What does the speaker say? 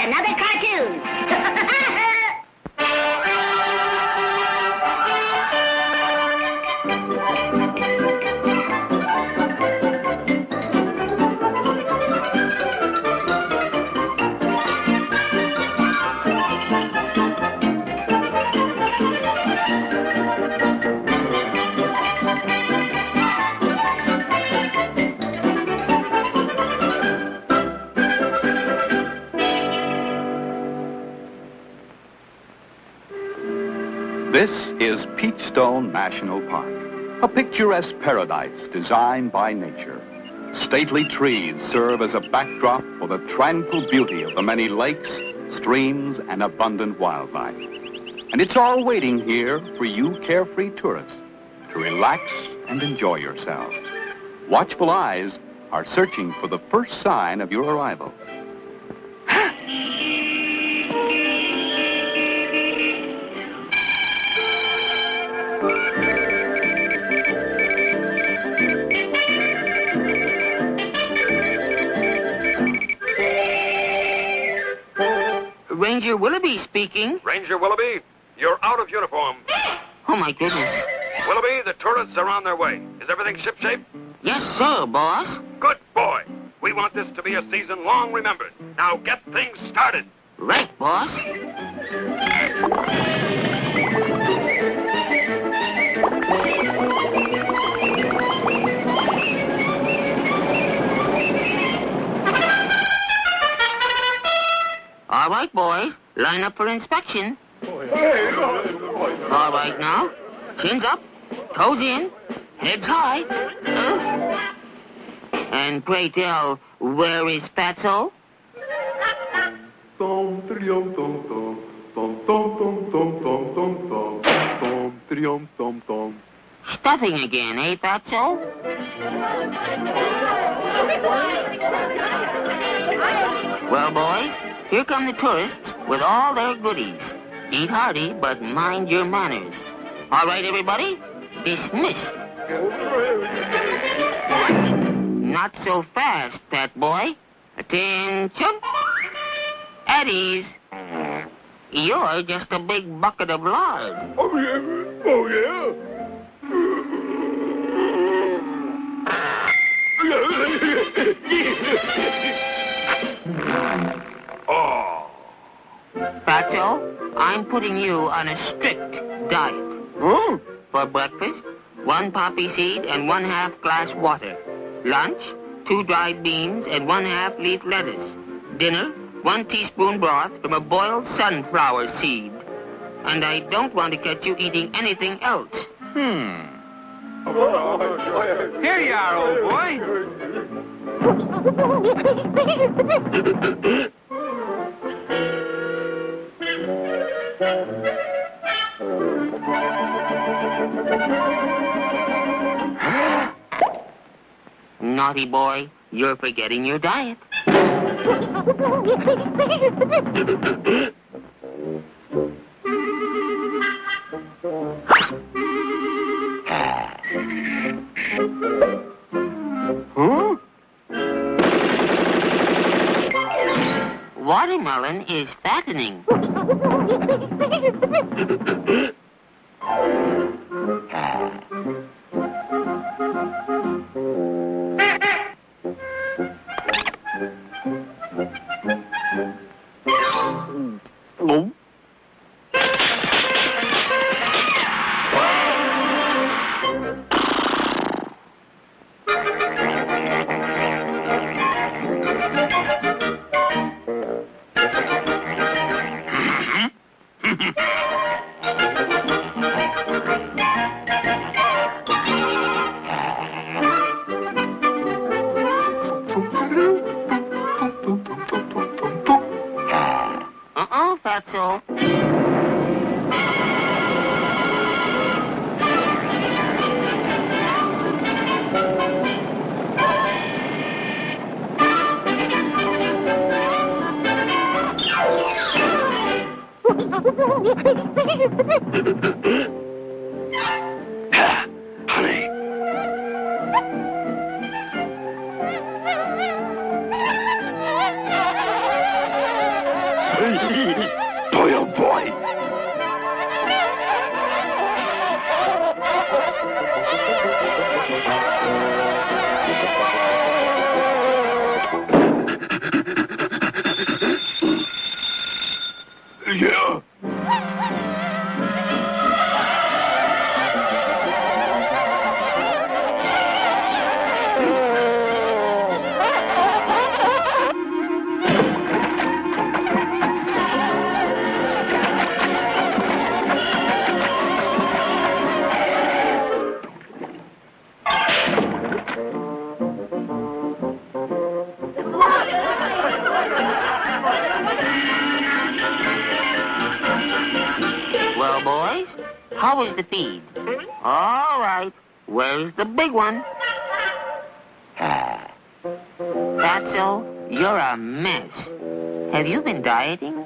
another cartoon. This is Peachstone National Park, a picturesque paradise designed by nature. Stately trees serve as a backdrop for the tranquil beauty of the many lakes, streams, and abundant wildlife. And it's all waiting here for you carefree tourists to relax and enjoy yourselves. Watchful eyes are searching for the first sign of your arrival. Ranger Willoughby speaking. Ranger Willoughby, you're out of uniform. Oh, my goodness. Willoughby, the tourists are on their way. Is everything shipshape? Yes, sir, boss. Good boy. We want this to be a season long remembered. Now get things started. Right, boss. All right, boys. Line up for inspection. All right, now. Chins up, toes in, heads high. And pray tell, where is Fatso? Stuffing again, eh, Fatso? Well, boys, here come the tourists with all their goodies. Eat hearty, but mind your manners. All right, everybody? Dismissed. Not so fast, Fat Boy. Attention. At ease. You're just a big bucket of lard. Oh, yeah. Oh, yeah. Oh. Fatso, I'm putting you on a strict diet. Huh? For breakfast, 1 poppy seed and 1/2 glass water. Lunch, 2 dried beans and 1/2 leaf lettuce. Dinner, 1 teaspoon broth from a boiled sunflower seed. And I don't want to catch you eating anything else. Here you are, old boy. Naughty boy, you're forgetting your diet. Huh? Watermelon is fattening. Fatso. Honey. Boy, oh boy. Yeah. Well, boys, how was the feed? All right. Where's the big one? Fatso, you're a mess. Have you been dieting?